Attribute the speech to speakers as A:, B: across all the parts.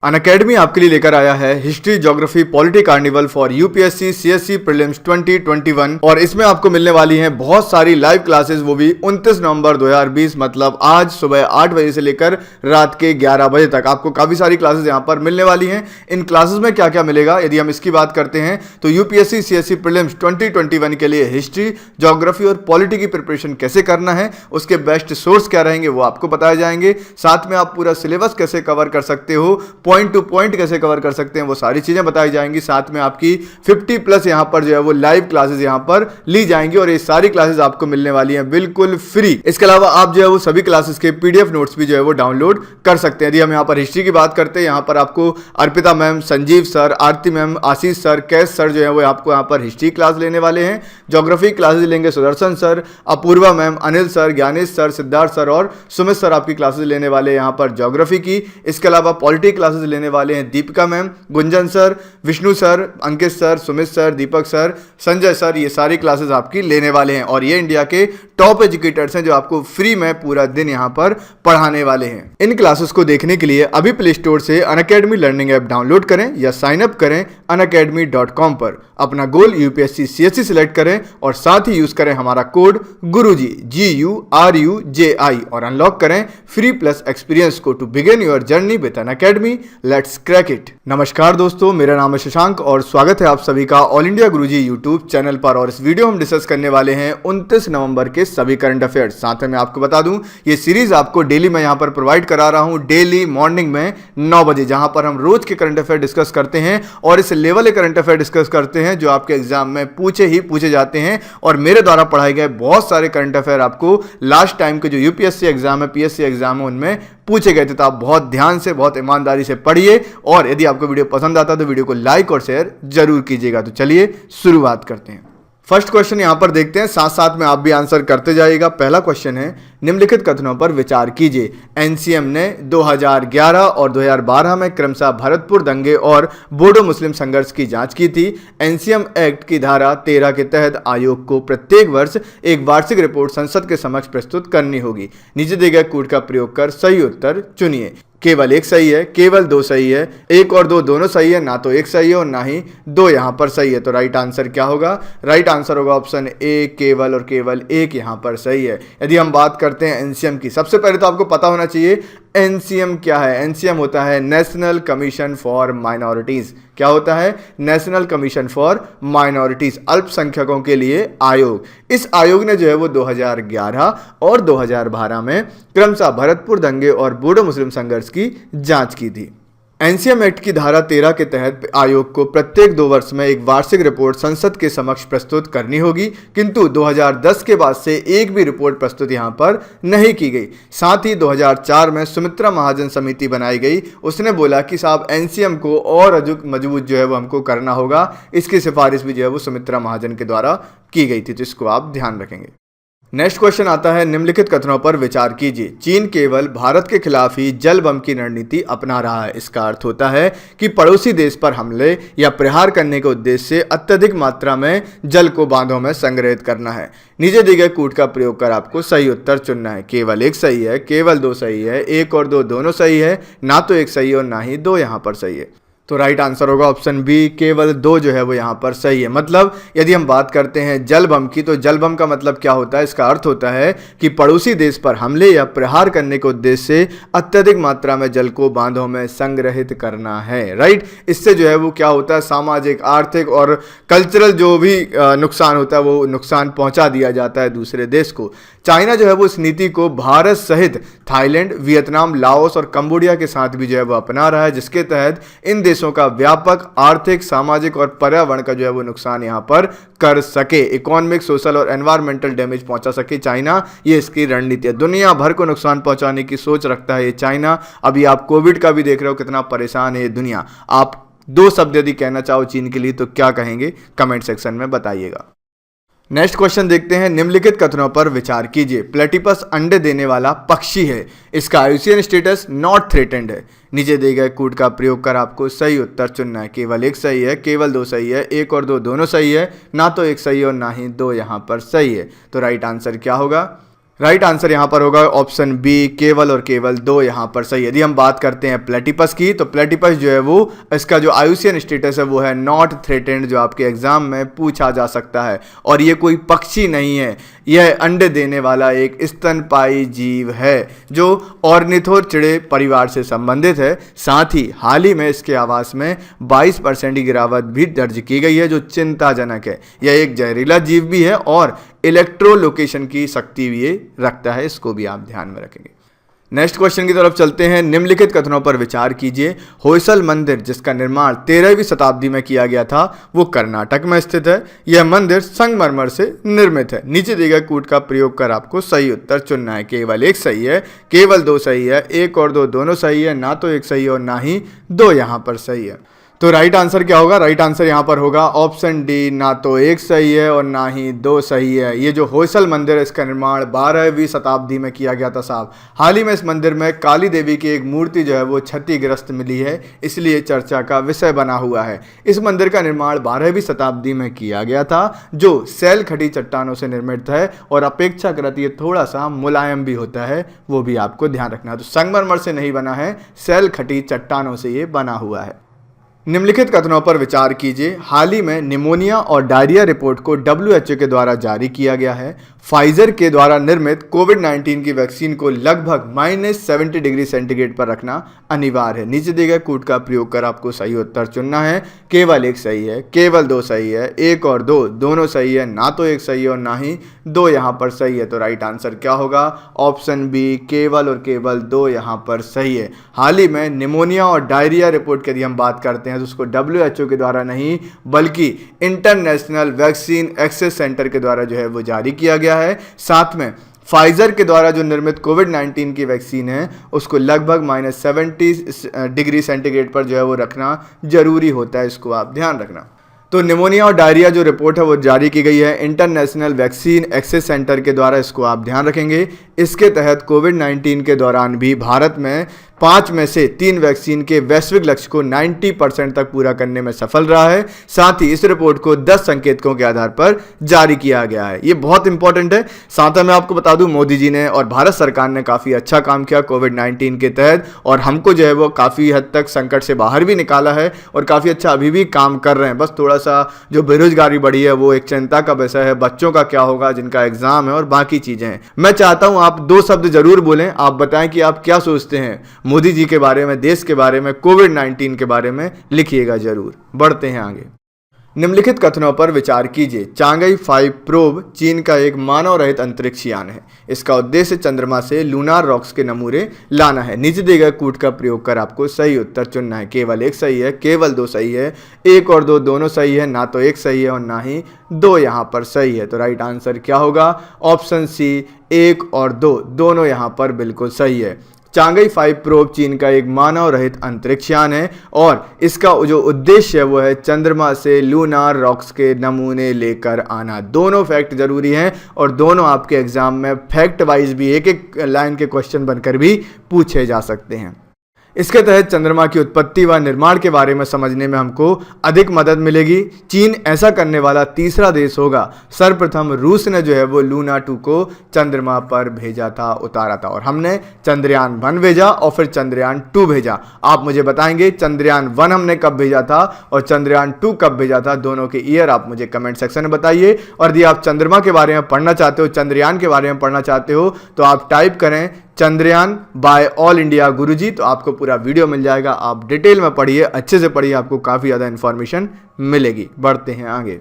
A: Unacademy आपके लिए लेकर आया है history geography polity carnival for UPSC CSC prelims 2021 और इसमें आपको मिलने वाली हैं बहुत सारी लाइव क्लासेस, वो भी 29 नवंबर 2020 मतलब आज सुबह 8 बजे से लेकर रात के 11 बजे तक आपको काफी सारी क्लासेस यहां पर मिलने वाली हैं। इन क्लासेस में क्या क्या मिलेगा यदि हम इसकी बात करते हैं तो यूपीएससी सीएससी प्रीलिम्स 2021 के लिए हिस्ट्री ज्योग्राफी और पॉलिटी की प्रिपरेशन कैसे करना है, उसके बेस्ट सोर्स क्या रहेंगे वो आपको बताए जाएंगे। साथ में आप पूरा सिलेबस कैसे कवर कर सकते हो, पॉइंट टू पॉइंट कैसे कवर कर सकते हैं, वो सारी चीजें बताई जाएंगी। साथ में आपकी 50 प्लस यहां पर जो है वो लाइव क्लासेस यहां पर ली जाएंगी और ये सारी क्लासेस आपको मिलने वाली हैं बिल्कुल फ्री। इसके अलावा आप जो है वो सभी क्लासेस के पीडीएफ नोट्स भी जो है वो डाउनलोड कर सकते हैं। यदि हम यहां पर हिस्ट्री की बात करते हैं, यहां पर आपको अर्पिता मैम, संजीव सर, आरती मैम, आशीष सर, कैश सर जो है वो आपको यहां पर हिस्ट्री क्लास लेने वाले हैं। ज्योग्राफी क्लासेस लेंगे Sudarshan sir, Apurva ma'am, Anil sir, Gyanesh sir, Siddharth sir और सुमित सर आपकी क्लासेस लेने वाले हैं यहां पर ज्योग्राफी की। इसके अलावा पॉलिटी क्लासेस लेने वाले हैं Deepika ma'am, Gunjan sir, Vishnu sir, Ankit sir, Sumit sir, Deepak sir, Sanjay sir, ये सारी क्लासेस आपकी लेने वाले हैं और ये इंडिया के टॉप एजुकेटर्स हैं जो आपको फ्री में पूरा दिन यहां पर पढ़ाने वाले हैं। इन क्लासेस को देखने के लिए अभी प्ले स्टोर से अनअकैडमी लर्निंग ऐप डाउनलोड करें या साइन अप करें unacademy.com पर। अपना गोल यूपीएससी सीएससी सिलेक्ट करें और साथ ही यूज करें हमारा कोड गुरुजी GURUJI और अनलॉक करें फ्री प्लस एक्सपीरियंस को to begin your journey with Unacademy. Let's crack it. नमस्कार दोस्तों, मेरा नाम है शशांक और स्वागत है आप सभी का ऑल इंडिया गुरुजी यूट्यूब चैनल पर। और इस वीडियो हम डिस्कस करने वाले हैं 29 नवंबर के सभी करंट अफेयर्स। साथ में मैं आपको बता दूं ये सीरीज आपको डेली मैं यहां पर प्रोवाइड करा रहा हूं, डेली मॉर्निंग में 9 बजे, जहां पर हम रोज के करंट अफेयर डिस्कस करते हैं और इस लेवल के करंट अफेयर डिस्कस करते हैं जो आपके एग्जाम में पूछे जाते हैं। और मेरे द्वारा पढ़ाए गए बहुत सारे करंट अफेयर आपको लास्ट टाइम के जो यूपीएससी एग्जाम है, पीएससी एग्जाम है, उनमें पूछे गए थे। तो आप बहुत ध्यान से, बहुत ईमानदारी से पढ़िए और यदि आपको वीडियो पसंद आता है तो वीडियो को लाइक और शेयर जरूर कीजिएगा। तो चलिए शुरुआत करते हैं। फर्स्ट क्वेश्चन यहां पर देखते हैं, साथ साथ में आप भी आंसर करते जाइएगा। पहला क्वेश्चन है, निम्नलिखित कथनों पर विचार कीजिए। एनसीएम ने 2011 और 2012 में क्रमशः भरतपुर दंगे और बोडो मुस्लिम संघर्ष की जांच की थी। एनसीएम एक्ट की धारा 13 के तहत आयोग को प्रत्येक वर्ष एक वार्षिक रिपोर्ट संसद के समक्ष प्रस्तुत करनी होगी। नीचे दिए गए कूट का प्रयोग कर सही उत्तर चुनिए। केवल एक सही है, केवल दो सही है, एक और दो दोनों सही है, ना तो एक सही है और ना ही दो यहां पर सही है। तो राइट आंसर क्या होगा? राइट आंसर होगा ऑप्शन ए, केवल और केवल एक यहां पर सही है। यदि हम बात करते हैं एनसीएम की, सबसे पहले तो आपको पता होना चाहिए एनसीएम क्या है। एनसीएम होता है नेशनल कमीशन फॉर माइनॉरिटीज। क्या होता है? नेशनल कमीशन फॉर माइनॉरिटीज, अल्पसंख्यकों के लिए आयोग। इस आयोग ने जो है वो 2011 और 2012 में क्रमशः भरतपुर दंगे और बोडो मुस्लिम संघर्ष की जांच की थी। एनसीएम एक्ट की धारा 13 के तहत आयोग को प्रत्येक 2 वर्ष में एक वार्षिक रिपोर्ट संसद के समक्ष प्रस्तुत करनी होगी, किंतु 2010 के बाद से एक भी रिपोर्ट प्रस्तुत यहां पर नहीं की गई। साथ ही 2004 में सुमित्रा महाजन समिति बनाई गई। उसने बोला कि साहब एनसीएम को और अधिक मजबूत जो है वो हमको करना होगा। इसकी सिफारिश भी जो है वो सुमित्रा महाजन के द्वारा की गई थी, तो इसको आप ध्यान रखेंगे। नेक्स्ट क्वेश्चन आता है, निम्नलिखित कथनों पर विचार कीजिए। चीन केवल भारत के खिलाफ ही जल बम की रणनीति अपना रहा है। इसका अर्थ होता है कि पड़ोसी देश पर हमले या प्रहार करने के उद्देश्य से अत्यधिक मात्रा में जल को बांधों में संग्रहित करना है। नीचे दिए गए कूट का प्रयोग कर आपको सही उत्तर चुनना है। केवल एक सही है, केवल दो सही है, एक और दो दोनों सही है, ना तो एक सही है और ना ही दो यहां पर सही है। तो राइट आंसर होगा ऑप्शन बी, केवल दो जो है वो यहां पर सही है। मतलब यदि हम बात करते हैं जल बम की, तो जल बम का मतलब क्या होता है? इसका अर्थ होता है कि पड़ोसी देश पर हमले या प्रहार करने के उद्देश्य से अत्यधिक मात्रा में जल को बांधों में संग्रहित करना है। राइट, इससे जो है वो क्या होता है, सामाजिक, आर्थिक और कल्चरल जो भी नुकसान होता है वो नुकसान पहुंचा दिया जाता है दूसरे देश को। चाइना जो है वो इस नीति को भारत सहित थाईलैंड, वियतनाम, लाओस और कंबोडिया के साथ भी जो है वो अपना रहा है, जिसके तहत इन देशों का व्यापक आर्थिक, सामाजिक और पर्यावरण का जो है वो नुकसान यहां पर कर सके, इकोनॉमिक, सोशल और एनवायरमेंटल डैमेज पहुंचा सके चाइना। ये इसकी रणनीति है। दुनिया भर को नुकसान पहुंचाने की सोच रखता है ये चाइना। अभी आप कोविड का भी देख रहे हो कितना परेशान है ये दुनिया। आप 2 शब्द यदि कहना चाहो चीन के लिए तो क्या कहेंगे? कमेंट सेक्शन में बताइएगा। नेक्स्ट क्वेश्चन देखते हैं, निम्नलिखित कथनों पर विचार कीजिए। प्लेटिपस अंडे देने वाला पक्षी है। इसका आयुसीएन स्टेटस नॉट थ्रेटेंड है। नीचे दिए गए कूट का प्रयोग कर आपको सही उत्तर चुनना है। केवल एक सही है, केवल दो सही है, एक और दो दोनों सही है, ना तो एक सही और ना ही दो यहां पर सही है। तो राइट आंसर क्या होगा? राइट आंसर यहाँ पर होगा ऑप्शन बी, केवल और केवल 2 यहाँ पर सही। यदि हम बात करते हैं प्लेटिपस की, तो प्लेटिपस जो है वो इसका जो आयुसियन स्टेटस है वो है नॉट थ्रेटेंड, जो आपके एग्जाम में पूछा जा सकता है। और ये कोई पक्षी नहीं है, यह अंडे देने वाला एक स्तनपायी जीव है जो ऑर्निथोचिड़े परिवार से संबंधित है। साथ ही हाल ही में इसके आवास में 22% की गिरावट भी दर्ज की गई है, जो चिंताजनक है। यह एक जहरीला जीव भी है और इलेक्ट्रोलोकेशन की शक्ति भी ये रखता है, इसको भी आप ध्यान में रखेंगे। नेक्स्ट क्वेश्चन की तरफ चलते हैं। निम्नलिखित कथनों पर विचार कीजिए। होयसल मंदिर, जिसका निर्माण 13वीं शताब्दी में किया गया था, वो कर्नाटक में स्थित है। यह मंदिर संगमरमर से निर्मित है। नीचे दिए गए कूट का प्रयोग कर आपको सही उत्तर चुनना है। केवल 1 सही है, केवल 2 सही है, 1 और 2 दोनों सही है, ना तो 1 सही है और ना ही 2 यहाँ पर सही है। तो राइट आंसर क्या होगा? राइट आंसर यहाँ पर होगा ऑप्शन डी, ना तो 1 सही है और ना ही 2 सही है। ये जो होयसल मंदिर है, इसका निर्माण 12वीं शताब्दी में किया गया था साहब। हाल ही में इस मंदिर में काली देवी की एक मूर्ति जो है वो क्षतिग्रस्त मिली है, इसलिए चर्चा का विषय बना हुआ है। इस मंदिर का निर्माण 12वीं शताब्दी में किया गया था, जो सैल खटी चट्टानों से निर्मित है और अपेक्षाकृत ये थोड़ा सा मुलायम भी होता है, वो भी आपको ध्यान रखना है। तो संगमरमर से नहीं बना है, सैल खटी चट्टानों से ये बना हुआ है। निम्नलिखित कथनों पर विचार कीजिए। हाल ही में निमोनिया और डायरिया रिपोर्ट को WHO के द्वारा जारी किया गया है। फाइजर के द्वारा निर्मित कोविड-19 की वैक्सीन को लगभग -70 डिग्री सेंटीग्रेड पर रखना अनिवार्य है। नीचे दिए गए कूट का प्रयोग कर आपको सही उत्तर चुनना है। केवल 1 सही है, केवल 2 सही है, 1 और 2 दोनों सही है, ना तो 1 सही है और ना ही 2 यहाँ पर सही है। तो राइट आंसर क्या होगा? ऑप्शन बी, केवल और केवल 2 यहाँ पर सही है। हाल ही में निमोनिया और डायरिया रिपोर्ट की यदि हम बात करते हैं तो उसको WHO के द्वारा नहीं बल्कि इंटरनेशनल वैक्सीन एक्सेस सेंटर के द्वारा जो है वो जारी किया गया है। साथ में फाइजर के द्वारा जो निर्मित कोविड-19 की वैक्सीन है उसको लगभग -70 डिग्री सेंटीग्रेड पर जो है वो रखना जरूरी होता है, इसको आप ध्यान रखना। तो निमोनिया और डायरिया जो रिपोर्ट है वो जारी की गई है इंटरनेशनल वैक्सीन एक्सेस सेंटर के द्वारा, इसको आप ध्यान रखेंगे। इसके तहत कोविड-19 के दौरान भी भारत में 5 में से 3 वैक्सीन के वैश्विक लक्ष्य को 90% तक पूरा करने में सफल रहा है। साथ ही इस रिपोर्ट को 10 संकेतकों के आधार पर जारी किया गया है। ये बहुत इंपॉर्टेंट है। साथ ही मैं आपको बता दूं, मोदी जी ने और भारत सरकार ने काफ़ी अच्छा काम किया कोविड-19 के तहत, और हमको जो है वो काफ़ी हद तक संकट से बाहर भी निकाला है और काफ़ी अच्छा अभी भी काम कर रहे हैं। बस थोड़ा सा जो बेरोजगारी बढ़ी है वो एक चिंता का विषय है। बच्चों का क्या होगा जिनका एग्जाम है और बाकी चीज़ें हैं। मैं चाहता हूँ आप 2 शब्द जरूर बोलें, आप बताएं कि आप क्या सोचते हैं मोदी जी के बारे में, देश के बारे में, कोविड-19 के बारे में लिखिएगा जरूर। बढ़ते हैं आगे। निम्नलिखित कथनों पर विचार कीजिए। चांगई 5 प्रोब चीन का एक मानव रहित अंतरिक्ष यान है। इसका उद्देश्य चंद्रमा से लूनार रॉक्स के नमूने लाना है। नीचे दिए गए कूट का प्रयोग कर आपको सही उत्तर चुनना है। केवल 1 सही है, केवल 2 सही है, 1 और 2 दोनों सही है, ना तो 1 सही है और ना ही 2 यहाँ पर सही है। तो राइट आंसर क्या होगा? ऑप्शन सी, 1 और 2 दोनों यहाँ पर बिल्कुल सही है। चांगई 5 प्रोब चीन का एक मानव रहित अंतरिक्ष यान है और इसका जो उद्देश्य है वो है चंद्रमा से लूनार रॉक्स के नमूने लेकर आना। दोनों फैक्ट जरूरी हैं और दोनों आपके एग्जाम में फैक्ट वाइज भी एक एक लाइन के क्वेश्चन बनकर भी पूछे जा सकते हैं। इसके तहत चंद्रमा की उत्पत्ति व निर्माण के बारे में समझने में हमको अधिक मदद मिलेगी। चीन ऐसा करने वाला तीसरा देश होगा। सर्वप्रथम रूस ने जो है वो लूना 2 को चंद्रमा पर भेजा था, उतारा था, और हमने चंद्रयान 1 भेजा और फिर चंद्रयान 2 भेजा। आप मुझे बताएंगे चंद्रयान 1 हमने कब भेजा था और चंद्रयान 2 कब भेजा था, दोनों के ईयर आप मुझे कमेंट सेक्शन में बताइए। और यदि आप चंद्रमा के बारे में पढ़ना चाहते हो, चंद्रयान के बारे में पढ़ना चाहते हो, तो आप टाइप करें चंद्रयान बाय ऑल इंडिया गुरुजी, तो आपको पूरा वीडियो मिल जाएगा। आप डिटेल में पढ़िए, अच्छे से पढ़िए, आपको काफ़ी ज़्यादा इंफॉर्मेशन मिलेगी। बढ़ते हैं आगे।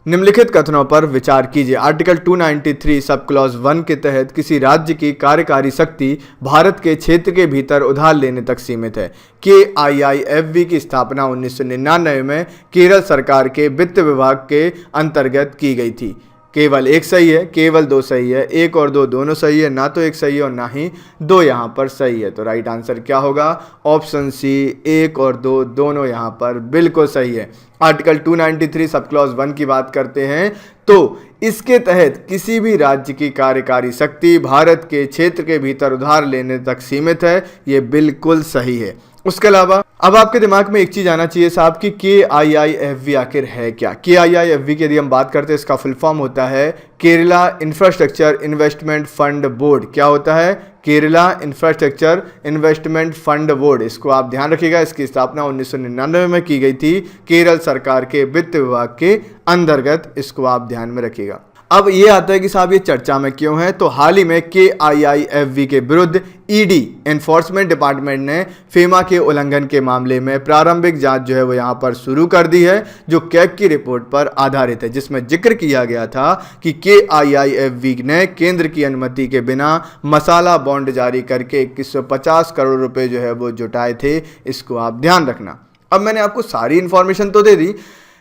A: निम्नलिखित कथनों पर विचार कीजिए। आर्टिकल 293 सब क्लॉज 1 के तहत किसी राज्य की कार्यकारी शक्ति भारत के क्षेत्र के भीतर उधार लेने तक सीमित है। KIIFB की स्थापना 1999 में केरल सरकार के वित्त विभाग के अंतर्गत की गई थी। केवल 1 सही है, केवल 2 सही है, 1 और 2 दोनों सही है, ना तो 1 सही है और ना ही 2 यहाँ पर सही है। तो राइट आंसर क्या होगा? ऑप्शन सी, 1 और 2 दोनों यहाँ पर बिल्कुल सही है। आर्टिकल 293 सब क्लॉज 1 की बात करते हैं तो इसके तहत किसी भी राज्य की कार्यकारी शक्ति भारत के क्षेत्र के भीतर उधार लेने तक सीमित है, ये बिल्कुल सही है। उसके अलावा अब आपके दिमाग में एक चीज आना चाहिए साहब कि KIIFB आखिर है क्या। KIIFB की यदि हम बात करते हैं इसका फुल फॉर्म होता है Kerala infrastructure investment fund board. क्या होता है? Kerala infrastructure investment fund board. इसको आप ध्यान रखिएगा। इसकी स्थापना 1999 में की गई थी केरल सरकार के वित्त विभाग के अंतर्गत। इसको आप ध्यान में रखिएगा। अब ये आता है कि साहब ये चर्चा में क्यों है, तो हाल ही में KIIFB के विरुद्ध ED एनफोर्समेंट डिपार्टमेंट ने फेमा के उल्लंघन के मामले में प्रारंभिक जांच जो है वो यहाँ पर शुरू कर दी है, जो कैग की रिपोर्ट पर आधारित है, जिसमें जिक्र किया गया था कि KIIFB ने केंद्र की अनुमति के बिना मसाला बॉन्ड जारी करके 2150 करोड़ रुपए जो है वो जुटाए थे। इसको आप ध्यान रखना। अब मैंने आपको सारी इंफॉर्मेशन तो दे दी,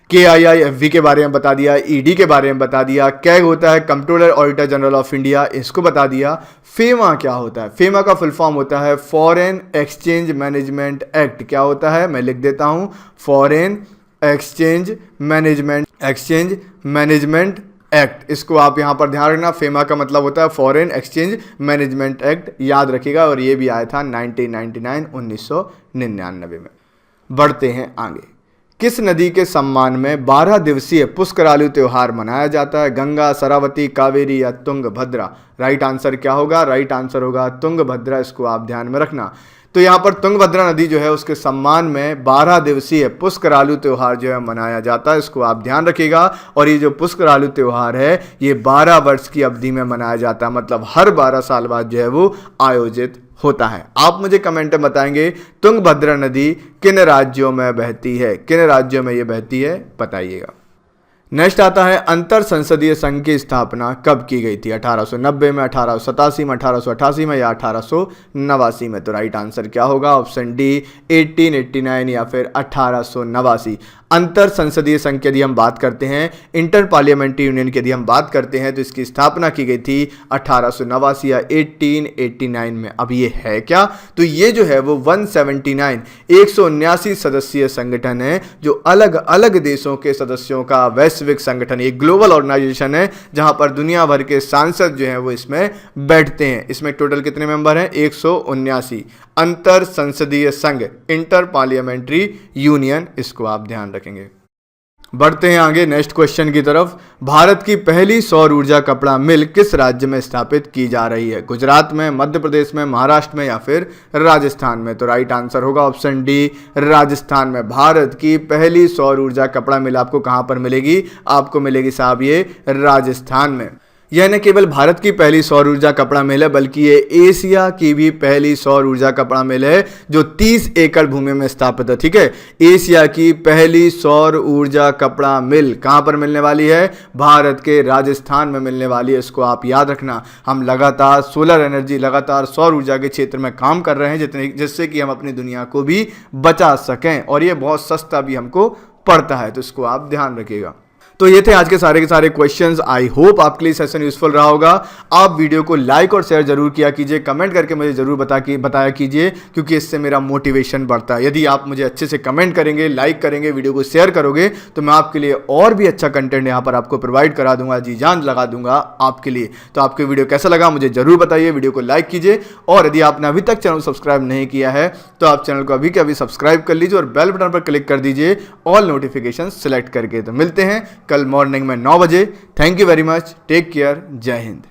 A: KIIFB के बारे में बता दिया, ED के बारे में बता दिया, कैग होता है controller auditor general of India, इसको बता दिया। फेमा क्या होता है? फेमा का फुल फॉर्म होता है फॉरेन एक्सचेंज मैनेजमेंट एक्ट। क्या होता है? मैं लिख देता हूं, फॉरेन एक्सचेंज मैनेजमेंट एक्ट। इसको आप यहां पर ध्यान रखना। फेमा का मतलब होता है फॉरेन एक्सचेंज मैनेजमेंट एक्ट, याद रखिएगा। और ये भी आया था 1999 में। बढ़ते हैं आगे। किस नदी के सम्मान में 12 दिवसीय पुष्करालु त्योहार मनाया जाता है? गंगा, सरस्वती, कावेरी या तुंगभद्रा? राइट आंसर क्या होगा? राइट आंसर होगा तुंगभद्रा। इसको आप ध्यान में रखना। तो यहाँ पर तुंगभद्रा नदी जो है उसके सम्मान में 12 दिवसीय पुष्करालु त्योहार जो है मनाया जाता है। इसको आप ध्यान रखिएगा। और ये जो पुष्करालु त्योहार है ये 12 वर्ष की अवधि में मनाया जाता है, मतलब हर 12 साल बाद जो है वो आयोजित होता है। आप मुझे कमेंट में बताएंगे तुंगभद्रा नदी किन राज्यों में बहती है? किन राज्यों में ये बहती है बताइएगा। नेक्स्ट आता है अंतर संसदीय संघ की स्थापना कब की गई थी? 1890 में, 1887 में, 1888 में या 1889 में? तो राइट आंसर क्या होगा? ऑप्शन डी 1889 या फिर 1889। अंतर संसदीय संघ की यदि हम बात करते हैं, इंटर पार्लियामेंट्री यूनियन की यदि हम बात करते हैं, तो इसकी स्थापना की गई थी 1889 या 1889 में। अब ये है क्या? तो ये जो है वो 179 सदस्यीय संगठन है, जो अलग अलग देशों के सदस्यों का वैश्विक संगठन, एक ग्लोबल ऑर्गेनाइजेशन है जहां पर दुनिया भर के सांसद जो हैं वो इसमें बैठते हैं। इसमें टोटल कितने मेंबर हैं? 179। अंतर संसदीय संघ, इंटर पार्लियामेंट्री यूनियन, इसको आप ध्यान रखेंगे। बढ़ते हैं आगे नेक्स्ट क्वेश्चन की तरफ। भारत की पहली सौर ऊर्जा कपड़ा मिल किस राज्य में स्थापित की जा रही है? गुजरात में, मध्य प्रदेश में, महाराष्ट्र में या फिर राजस्थान में? तो राइट आंसर होगा ऑप्शन डी राजस्थान में। भारत की पहली सौर ऊर्जा कपड़ा मिल आपको कहां पर मिलेगी? आपको मिलेगी साहब ये राजस्थान में। यह न केवल भारत की पहली सौर ऊर्जा कपड़ा मिल है, बल्कि ये एशिया की भी पहली सौर ऊर्जा कपड़ा मिल है, जो 30 एकड़ भूमि में स्थापित है। ठीक है, एशिया की पहली सौर ऊर्जा कपड़ा मिल कहां पर मिलने वाली है? भारत के राजस्थान में मिलने वाली है। इसको आप याद रखना। हम लगातार सोलर एनर्जी, लगातार सौर ऊर्जा के क्षेत्र में काम कर रहे हैं, जिससे कि हम अपनी दुनिया को भी बचा सकें, और ये बहुत सस्ता भी हमको पड़ता है। तो इसको आप ध्यान रखिएगा। तो ये थे आज के सारे क्वेश्चंस। आई होप आपके लिए सेशन यूजफुल रहा होगा। आप वीडियो को लाइक और शेयर जरूर किया कीजिए, कमेंट करके मुझे जरूर बताया कीजिए, क्योंकि इससे मेरा मोटिवेशन बढ़ता है। यदि आप मुझे अच्छे से कमेंट करेंगे, लाइक करेंगे, वीडियो को शेयर करोगे, तो मैं आपके लिए और भी अच्छा कंटेंट यहाँ पर आपको प्रोवाइड करा दूंगा, जी जान लगा दूंगा आपके लिए। तो आपको वीडियो कैसा लगा मुझे जरूर बताइए, वीडियो को लाइक कीजिए, और यदि आपने अभी तक चैनल सब्सक्राइब नहीं किया है तो आप चैनल को अभी के अभी सब्सक्राइब कर लीजिए और बेल बटन पर क्लिक कर दीजिए ऑल नोटिफिकेशन सेलेक्ट करके। तो मिलते हैं कल मॉर्निंग में 9 बजे। Thank you very much, take care, जय हिंद।